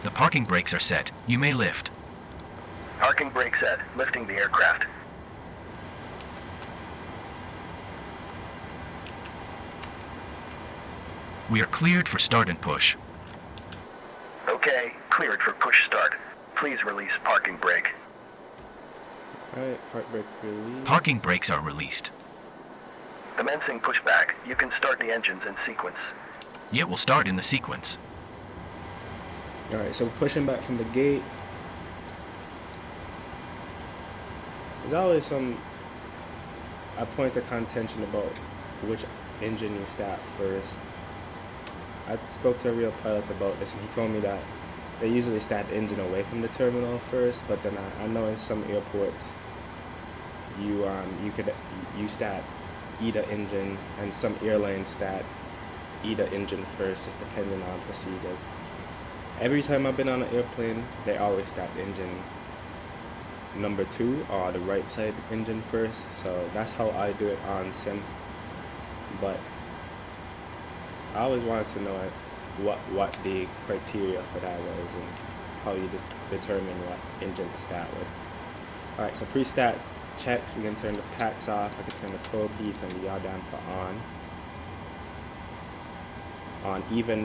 The parking brakes are set. You may lift. Parking brake set. Lifting the aircraft. We are cleared for start and push. Okay, cleared for push start. Please release parking brake. Alright, park brake release. Parking brakes are released. Commencing pushback. You can start the engines in sequence. It will start in the sequence. Alright, so pushing back from the gate. There's always a point of contention about which engine you start first. I spoke to a real pilot about this, and he told me that they usually start the engine away from the terminal first, but then I know in some airports you start either engine, and some airlines start either engine first, just depending on procedures. Every time I've been on an airplane, they always start the engine number 2 or the right side engine first, so that's how I do it on sim. But I always wanted to know what the criteria for that was and how you just determine what engine to start with. Alright, so pre-start checks, we can turn the packs off, I can turn the probe heat and the yaw damper on. On even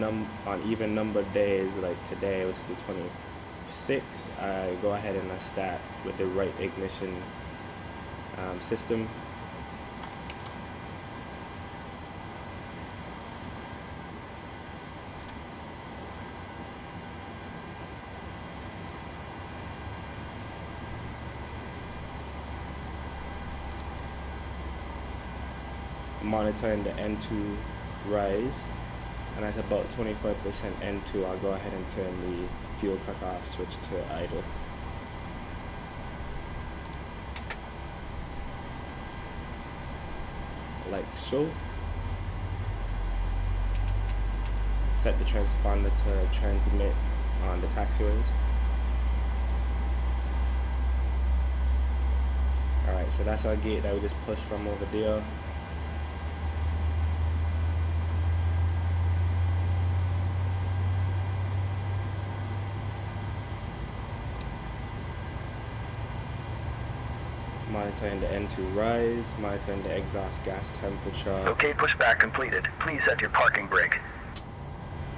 number days like today, which is the 26th, I go ahead and I start with the right ignition system. Monitoring the N2 rise, and at about 25% N2, I'll go ahead and turn the fuel cutoff switch to idle. Like so. Set the transponder to transmit on the taxiways. Alright, so that's our gate that we just pushed from over there. Monitoring the N2 rise, monitoring the exhaust gas temperature. Okay, pushback completed. Please set your parking brake.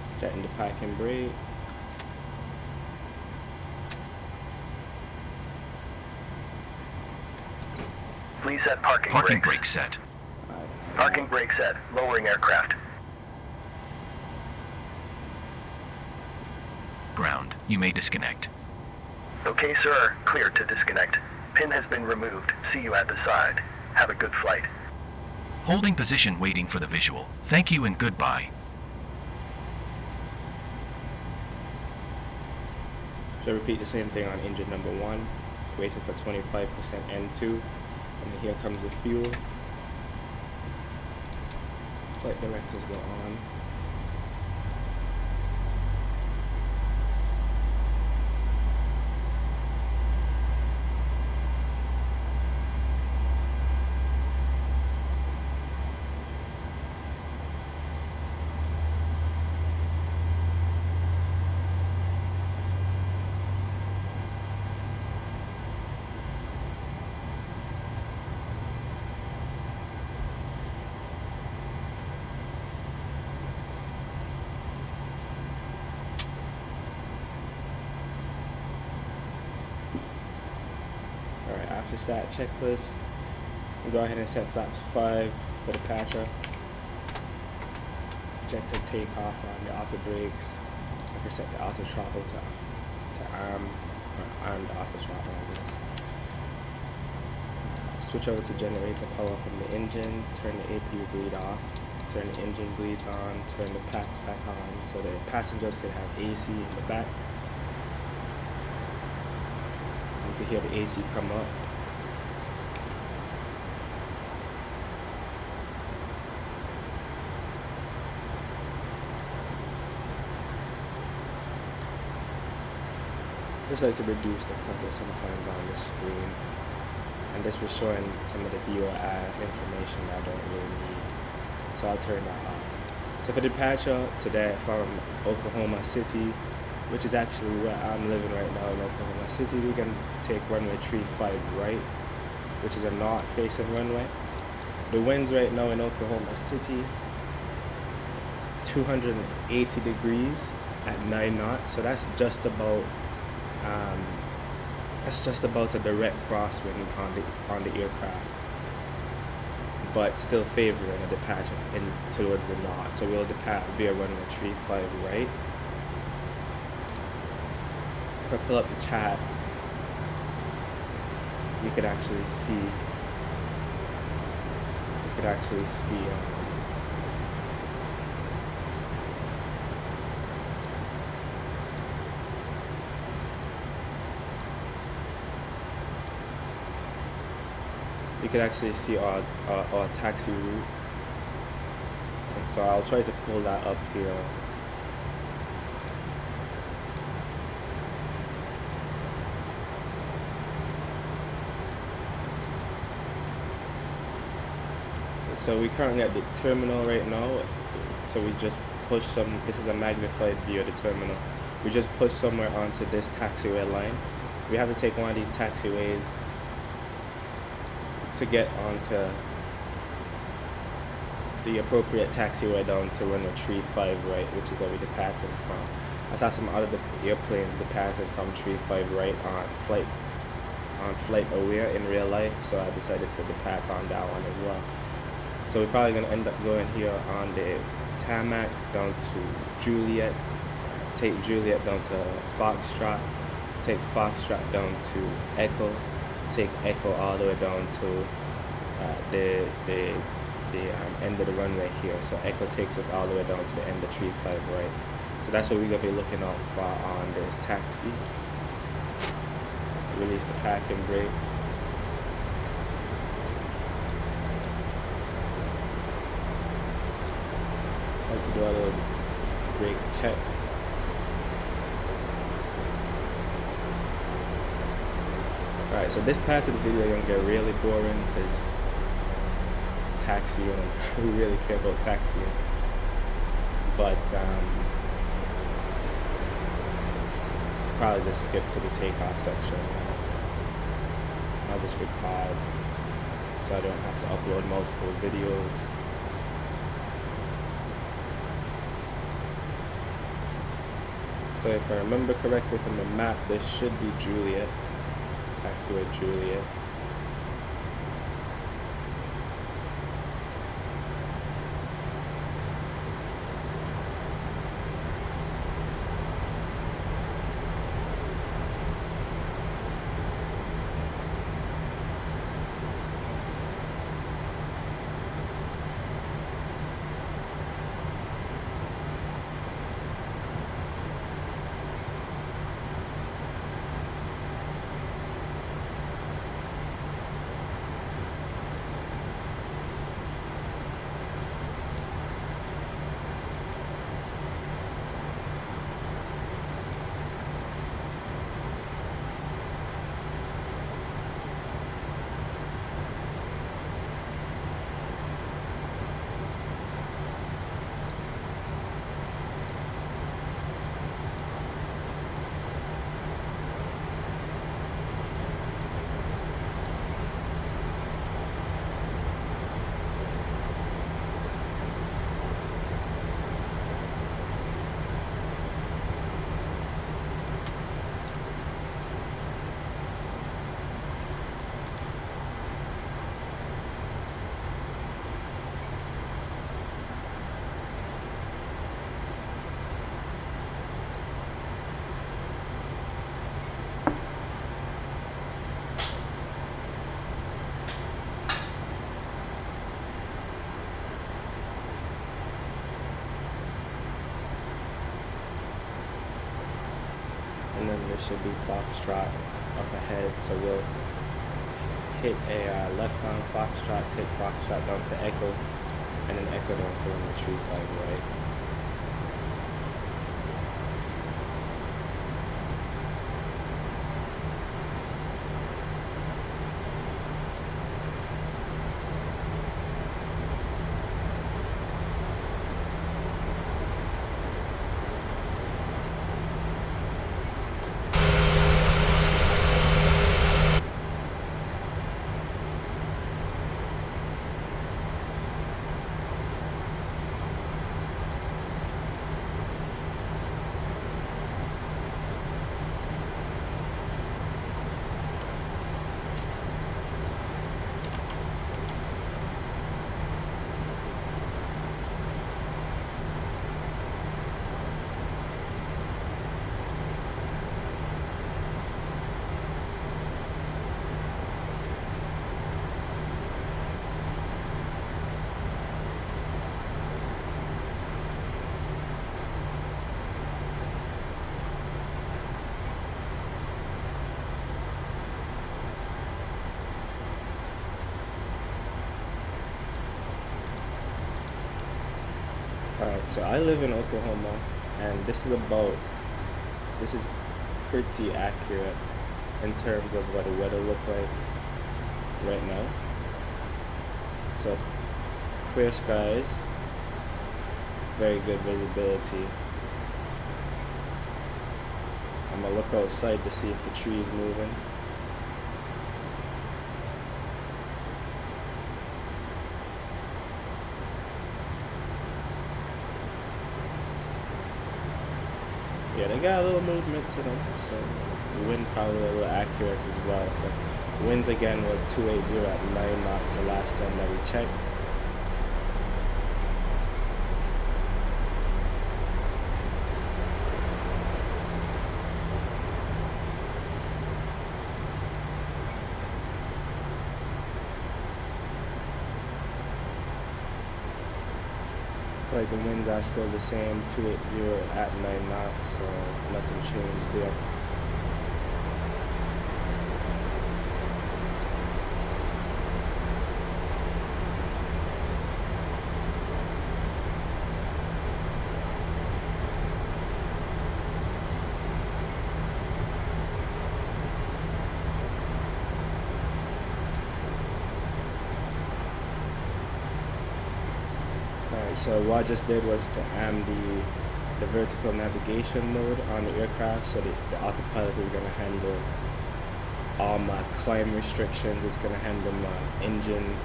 Setting the parking brake. Please set parking Parking brakes. brake set. Parking brake set. Lowering aircraft. Ground. You may disconnect. Okay, sir. Clear to disconnect. Pin has been removed. See you at the side. Have a good flight. Holding position waiting for the visual. Thank you and goodbye. So repeat the same thing on engine number 1. Waiting for 25% N2. And then here comes the fuel. Flight directors go on. Alright, after start checklist, we'll go ahead and set flaps 5 for the patcher. Ejector takeoff on the auto brakes. I can set the auto throttle to arm the auto throttle, I guess. Switch over to generator power from the engines, turn the APU bleed off, turn the engine bleeds on, turn the packs back on so the passengers could have AC in the back. You can hear the AC come up. Just like to reduce the clutter sometimes on the screen, and this was showing some of the viewer information that I don't really need, so I'll turn that off. So for departure today from Oklahoma City, which is actually where I'm living right now in Oklahoma City, we can take runway 35 right, which is a north-facing runway. The winds right now in Oklahoma City, 280 degrees at 9 knots, so that's just about a direct crosswind on the aircraft, but still favoring a departure towards the north. So we'll be a runway 35 right. If I pull up the chart, you could actually see. You can actually see our taxi route, and so I'll try to pull that up here. So we're currently at the terminal right now, so we just push some, this is a magnified view of the terminal. We just push somewhere onto this taxiway line. We have to take one of these taxiways to get onto the appropriate taxiway down to runway 35 right, which is where we departed from. I saw some other airplanes departed from 35 right on flight aware in real life, so I decided to depart on that one as well. So we're probably going to end up going here on the tarmac down to Juliet, take Juliet down to Foxtrot, take Foxtrot down to Echo, take Echo all the way down to the end of the runway here. So Echo takes us all the way down to the end of 35 right. So that's what we're going to be looking out for on this taxi. Release the parking brake. I like to do a little brake check. Alright, so this part of the video is going to get really boring because taxiing, we really care about taxiing. But probably just skip to the takeoff section. I'll just record so I don't have to upload multiple videos. So if I remember correctly from the map, this should be Juliet. Taxiway Juliet. And then there should be Foxtrot up ahead, so we'll hit a left on Foxtrot, take Foxtrot down to Echo, and then Echo down to runway 35 right. Alright, so I live in Oklahoma, and this is pretty accurate in terms of what the weather look like right now. So clear skies, very good visibility. I'm gonna look outside to see if the tree is moving. Yeah, they got a little movement to them, so the wind probably a little accurate as well. So winds again was 280 at 9 knots the last time that we checked. Like the winds are still the same, 280 at 9 knots, so nothing changed there. Alright, so what I just did was to amp the vertical navigation mode on the aircraft, so the autopilot is going to handle all my climb restrictions, it's going to handle my engine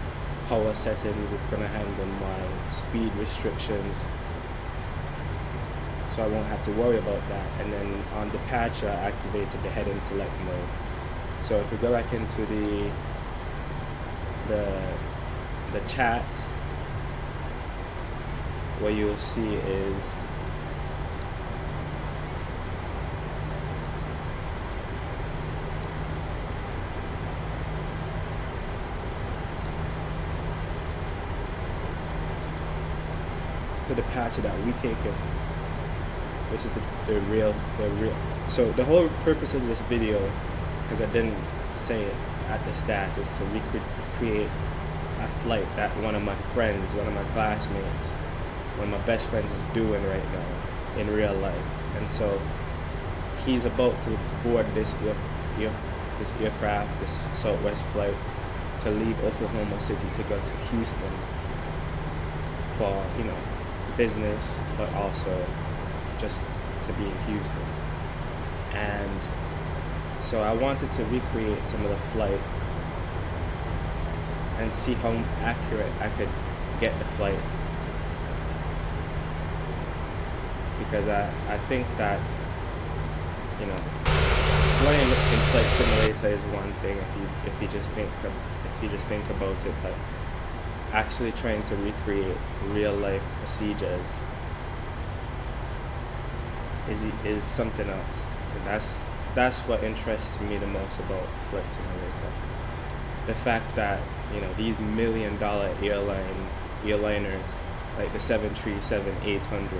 power settings, it's going to handle my speed restrictions, so I won't have to worry about that. And then on departure I activated the head and select mode. So if we go back into the chat, what you'll see is the departure that we taken, which is the real. So the whole purpose of this video, because I didn't say it at the start, is to recreate a flight that one of my friends, one of my classmates, one of my best friends is doing right now in real life. And so he's about to board this aircraft, this Southwest flight, to leave Oklahoma City to go to Houston for, you know, business, but also just to be in Houston. And so I wanted to recreate some of the flight and see how accurate I could get the flight, because I think that, you know, flying in Flight Simulator is one thing if you just think about it, but actually trying to recreate real life procedures is something else. And that's what interests me the most about Flight Simulator. The fact that, you know, these $1 million airliners like the 737-800,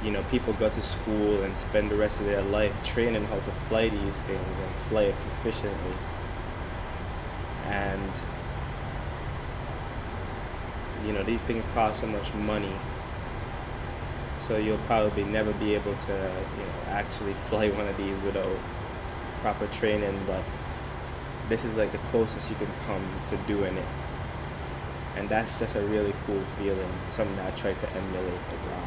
you know, people go to school and spend the rest of their life training how to fly these things and fly it proficiently. And, you know, these things cost so much money, so you'll probably never be able to, you know, actually fly one of these without proper training, but this is like the closest you can come to doing it. And that's just a really cool feeling, something that I try to emulate a lot.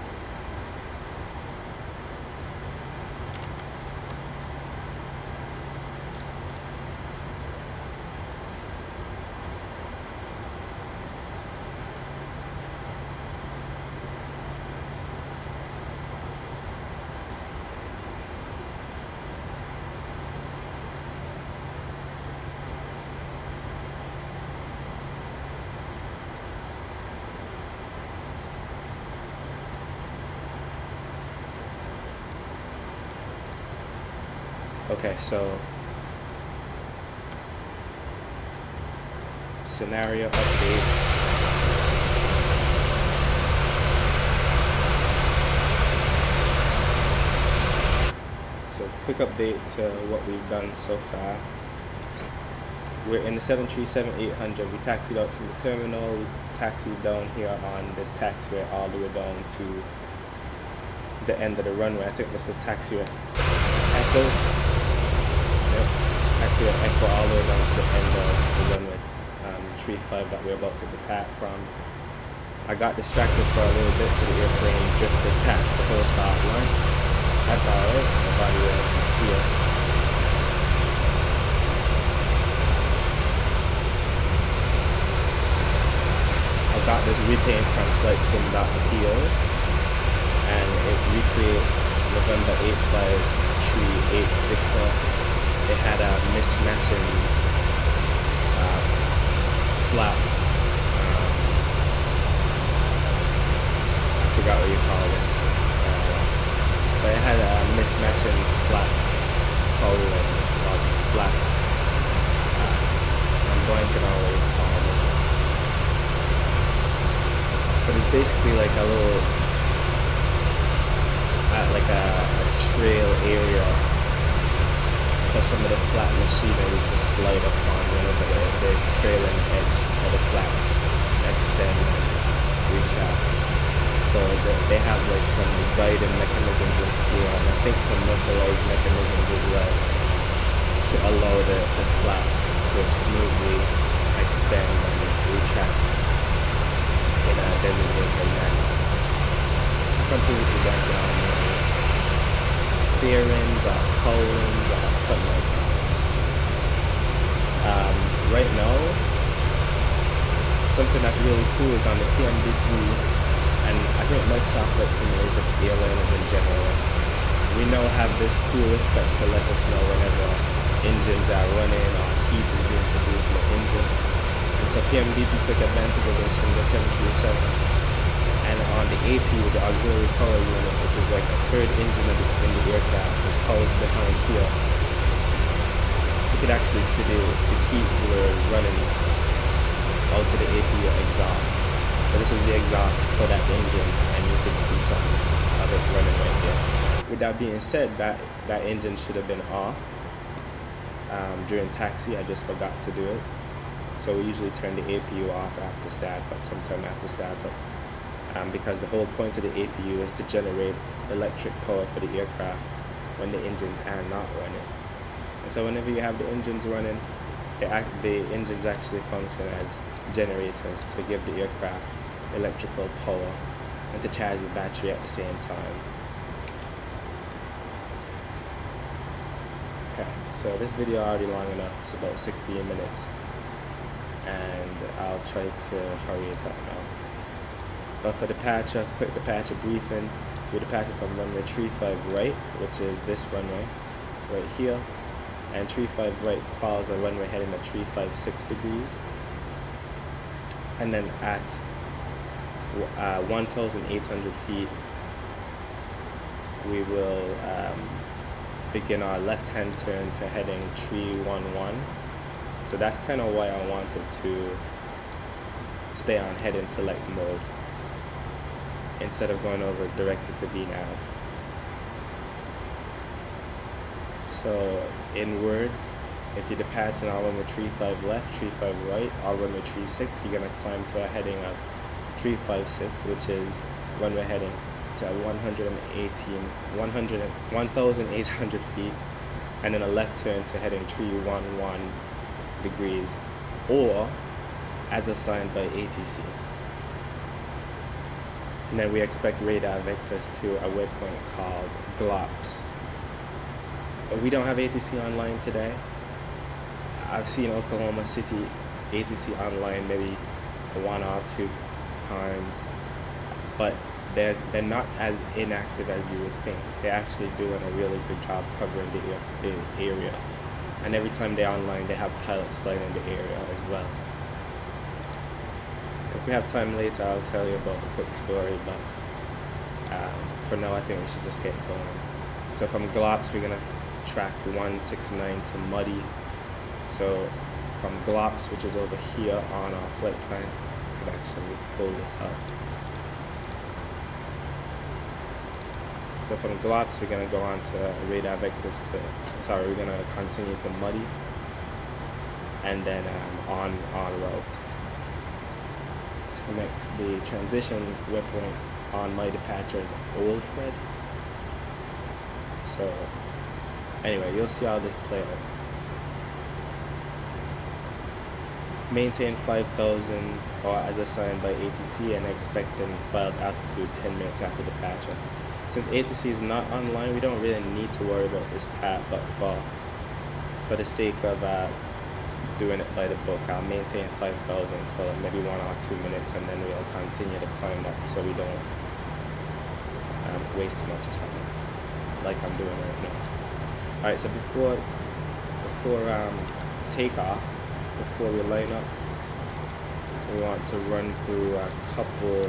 Okay, so scenario update. So quick update to what we've done so far. We're in the 737-800. We taxied out from the terminal. We taxi down here on this taxiway all the way down to the end of the runway. I think this was taxiway Echo. Yep, taxiway Echo all the way down to the end of the runway. 35 that we're about to depart from. I got distracted for a little bit, so the airplane drifted past the whole start line. That's alright, nobody else is here. I got this repaint from flightsim.to, and it recreates November 853 8 Victor. It had a mismatching flap. I forgot what you call this. But it had a mismatching flap coloring or flap. I'm blanking on what you call this. But it's basically like a little, like a trail area for some of the flat machinery to slide upon whenever the trailing edge of the flaps extend and reach out. So they have like some guiding mechanisms in here, and I think some motorized mechanisms as well to allow the flap to smoothly extend and retract in a designated manner. I completely don't know fairings or cowlings or something like that. Right now, something that's really cool is on the PMDG, and I think Microsoft Flight Simulator airliners in general, we now have this cool effect to let us know whenever engines are running or heat is being produced in the engine. And so PMDG took advantage of this in the 737. And on the APU, the auxiliary power unit, which is like a third engine in the aircraft, is housed behind here. You could actually see the heat we're running out to the APU exhaust. So this is the exhaust for that engine, and you could see some of it running right there. With that being said, that engine should have been off during taxi. I just forgot to do it. So we usually turn the APU off after startup, sometime after startup. Because the whole point of the APU is to generate electric power for the aircraft when the engines are not running. And so whenever you have the engines running, the engines actually function as generators to give the aircraft electrical power and to charge the battery at the same time. Okay, so this video already long enough. It's about 16 minutes, and I'll try to hurry it up now. But for departure, quick departure briefing, we departed from runway 35 right, which is this runway right here, and 35 right follows a runway heading at 356 degrees. And then at 1,800 feet, we will begin our left-hand turn to heading 311. So that's kind of why I wanted to stay on heading select mode instead of going over directly to VNAV. So in words, if you depart in all runway 35 left, 35 right, all runway 36, you're going to climb to a heading of 356, which is runway heading to 1,800 feet, and then a left turn to heading 311 degrees, or as assigned by ATC. And then we expect radar vectors to a waypoint called GLOPS. But we don't have ATC online today. I've seen Oklahoma City ATC online maybe 1 or 2 times, but they're not as inactive as you would think. They're actually doing a really good job covering the area. And every time they're online, they have pilots flying in the area as well. If we have time later, I'll tell you about a quick story, but for now, I think we should just get going. So from GLOPS, we're going to track 169 to Muddy. So from GLOPS, which is over here on our flight plan, I can actually pull this up. So from GLOPS, we're going to go on to radar vectors we're going to continue to Muddy, and then on route. the transition whip point on my departure is old Fred. So anyway, you'll see how this play out. Maintain 5,000 or as assigned by ATC and expecting filed altitude 10 minutes after departure. Since ATC is not online, we don't really need to worry about this part, but for the sake of doing it by the book, I'll maintain 5,000 for maybe 1 or 2 minutes, and then we'll continue to climb up so we don't waste too much time like I'm doing right now. Alright, so before takeoff, before we line up, we want to run through a couple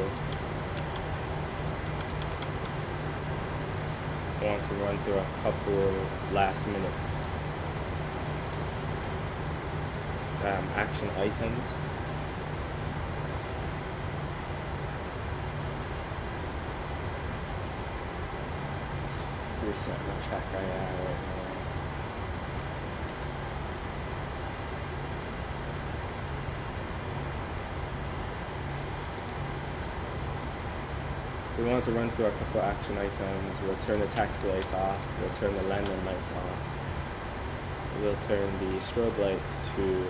last minute action items. Just reset my track I have right now. We want to run through a couple action items. We'll turn the taxi lights off. We'll turn the landing lights off. We'll turn the strobe lights to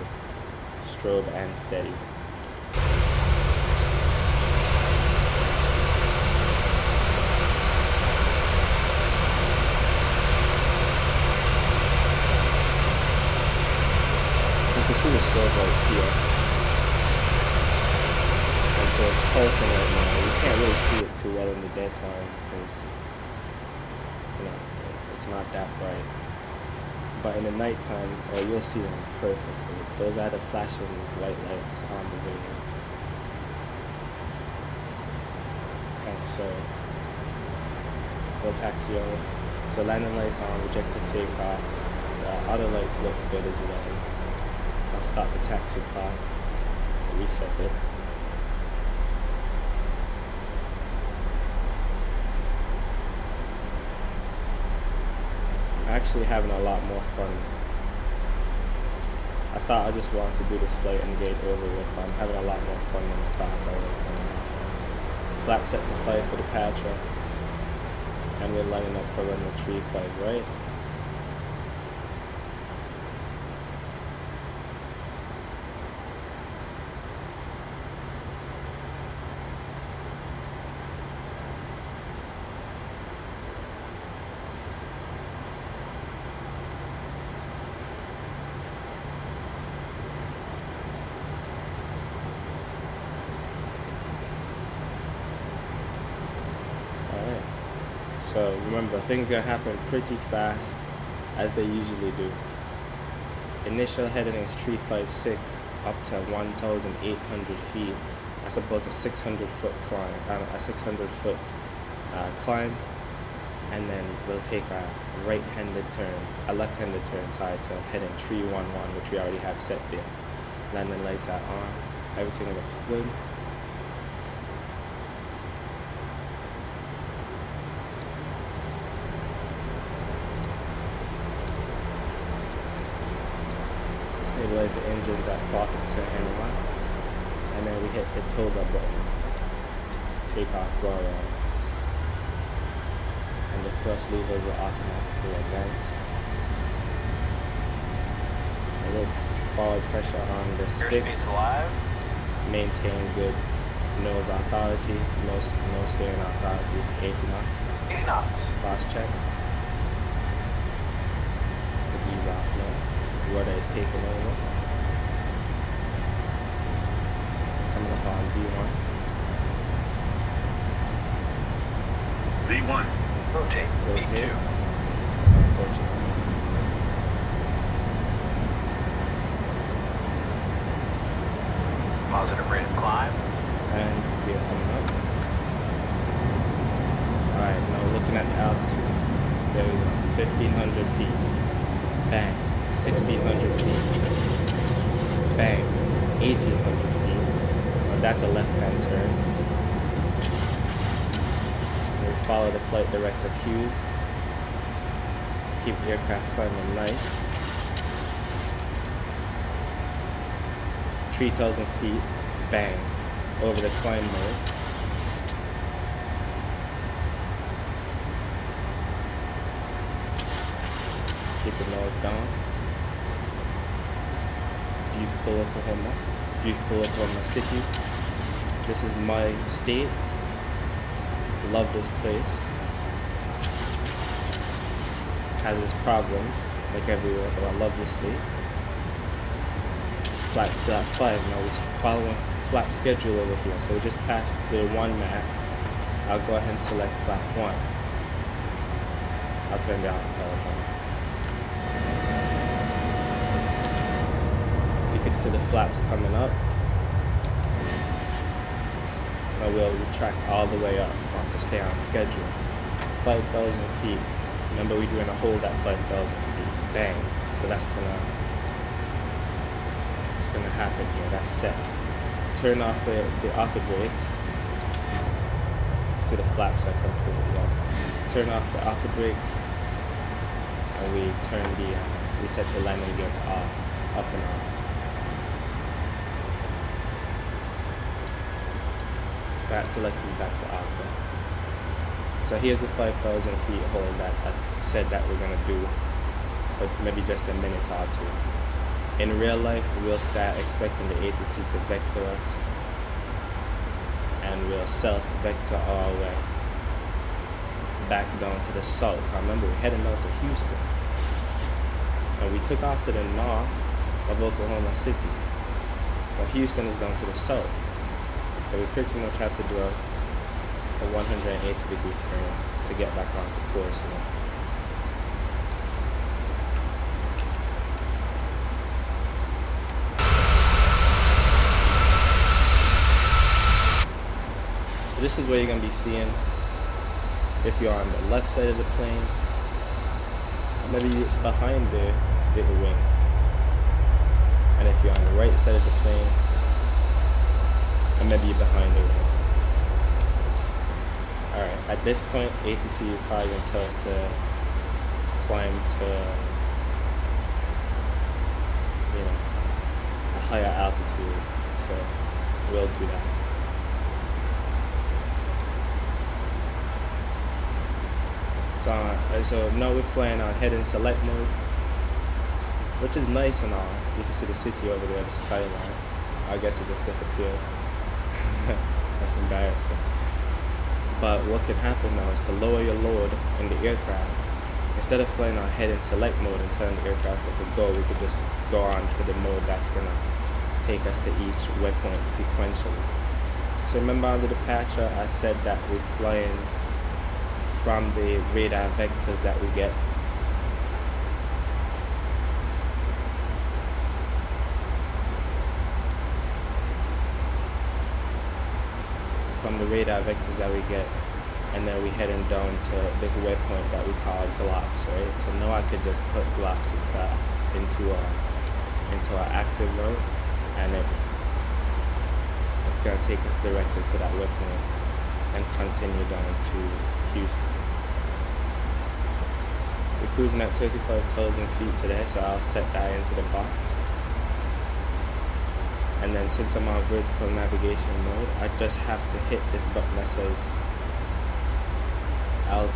strobe and steady. So you can see the strobe light here. So it's pulsing right now. You can't really see it too well in the daytime because, you know, it's not that bright. But in the nighttime, you'll see them perfectly. Those are the flashing white lights on the wings. Okay, so we'll taxi on. So landing lights on, rejected takeoff. Other lights look good as well. I'll stop the taxi clock, reset it. Actually having a lot more fun. I thought I just wanted to do this flight and get it over with, but I'm having a lot more fun than I thought I was gonna. Flap set to 5 for departure, and we're lining up for runway 35 right. So remember, things gonna happen pretty fast, as they usually do. Initial heading is 356 up to 1,800 feet. That's about a 600-foot climb. Climb, and then we'll take a right-handed turn, a left-handed turn, sorry, to heading 311, which we already have set there. Landing lights are on. Everything looks good. Stabilize the engines at 40% NY, and then we hit the toggle button. Takeoff, go around, and the thrust levers will automatically advance. A little forward pressure on the stick. Maintain good nose authority, no steering authority. 80 knots. 80 knots. Cross check. Ease off now. Rudder is taking over. Coming up on V1. V1. Rotate. V2. That's unfortunate. Positive rate of climb. And we're coming up. Alright, now looking at the altitude. There we go. 1,500 feet. Bang. 1,600 feet. Bang. 1,800 feet. Well, that's a left-hand turn. And we follow the flight director cues. Keep the aircraft climbing nice. 3,000 feet. Bang. over the climb mode. Keep the nose down. Beautiful Oklahoma. Beautiful Oklahoma City. This is my state. Love this place. Has its problems, like everywhere, but I love this state. Flat's still at 5. Now we're following flat schedule over here. So we just passed the 1 map. I'll go ahead and select flap 1. I'll turn the autopilot on. You can see the flaps coming up. Now we'll retract all the way up to stay on schedule. 5,000 feet. Remember, we're doing a hold at 5,000 feet. Bang. So that's gonna happen here. That's set. Turn off the auto brakes. You see the flaps are completely off. Turn off the auto brakes, and we turn we set the landing gears off, up and off. Start selectors back to auto. So here's the 5,000 feet hold that I said that we're gonna do for maybe just a minute or two. In real life, we'll start expecting the ATC to vector us, and we'll self-vector our way back down to the south. I remember we're heading out to Houston, and we took off to the north of Oklahoma City, but Houston is down to the south. So we pretty much have to do a 180-degree turn to get back onto course. So this is what you're going to be seeing if you're on the left side of the plane, maybe behind the wing, and if you're on the right side of the plane, and maybe you're behind the wing. Alright, at this point, ATC is probably going to tell us to climb to, a higher altitude, so we'll do that. So now we're flying on head and select mode, which is nice and all. You can see the city over there, the skyline. I guess it just disappeared. That's embarrassing. But what can happen now is to lower your load in the aircraft. Instead of flying on head and select mode and telling the aircraft where to go, we could just go on to the mode that's going to take us to each waypoint sequentially. So remember on the departure, I said that we're flying from the radar vectors that we get. From the radar vectors that we get, and then we're heading down to this waypoint that we call glocks, right? So now I could just put glocks into our active mode, and it's gonna take us directly to that waypoint and continue down to Houston. We're cruising at 35,000 feet today, so I'll set that into the box. And then since I'm on vertical navigation mode, I just have to hit this button that says alt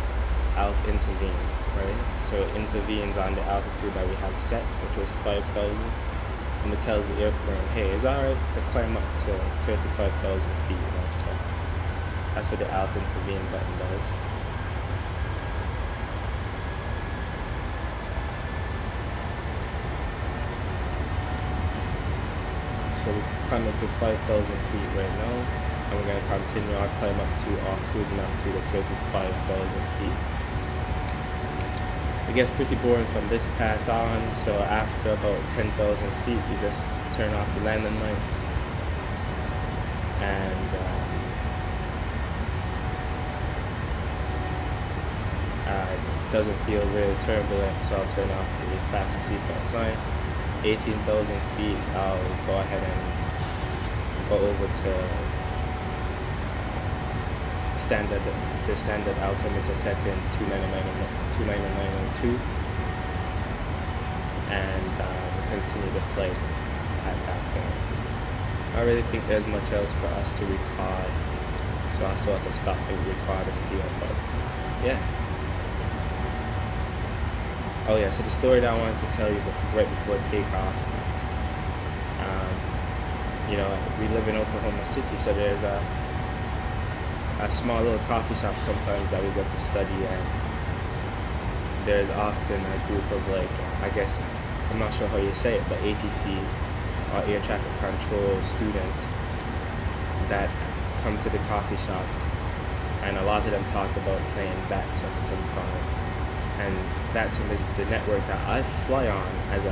intervene, right? So it intervenes on the altitude that we have set, which was 5,000, and it tells the airplane, hey, it's alright to climb up to 35,000 feet, so that's what the alt intervene button does. So we're climbing up to 5,000 feet right now, and we're going to continue our climb up to our cruising altitude of 35,000 feet. It gets pretty boring from this part on, so after about 10,000 feet, you just turn off the landing lights, and it doesn't feel really turbulent, so I'll turn off the fasten seatbelt sign. 18,000 feet, I'll go ahead and go over to the standard altimeter settings, 299.2, and continue the flight at that point. I really think there's much else for us to record, so I sort of stopped the recording here. But yeah. Oh yeah, so the story that I wanted to tell you right before takeoff. You know, we live in Oklahoma City, so there's a small little coffee shop sometimes that we go to study, and there's often a group of, like, I guess, I'm not sure how you say it, but ATC or air traffic control students that come to the coffee shop, and a lot of them talk about playing VATSIM sometimes. And VATSIM is the network that I fly on as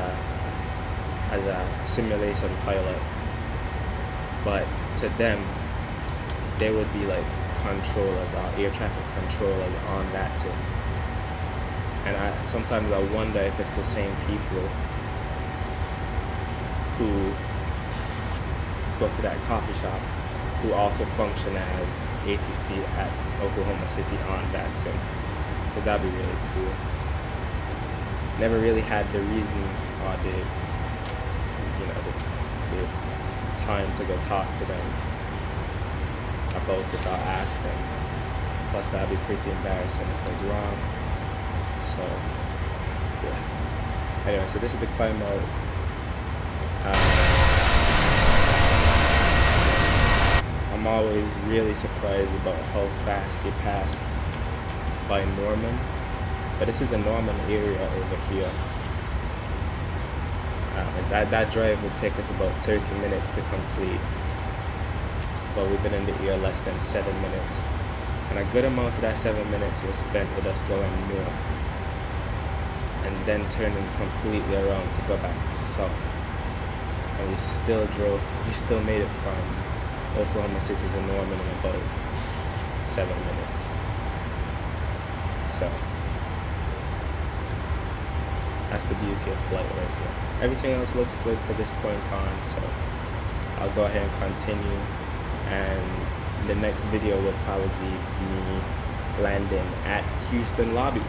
a simulation pilot. But to them, they would be like controllers or air traffic controllers on VATSIM. And sometimes I wonder if it's the same people who go to that coffee shop who also function as ATC at Oklahoma City on VATSIM. Because that'd be really cool. Never really had the reason or the time to go talk to them about it or ask them. Plus that'd be pretty embarrassing if I was wrong. So yeah. Anyway, so this is the climb out. I'm always really surprised about how fast you pass by Norman, but this is the Norman area over here. That drive would take us about 30 minutes to complete, but we've been in the air less than 7 minutes, and a good amount of that 7 minutes was spent with us going north and then turning completely around to go back south, and we still made it from Oklahoma City to Norman in about 7 minutes. So that's the beauty of flight right here. Everything else looks good for this point on, so I'll go ahead and continue, and the next video will probably be me landing at Houston lobby.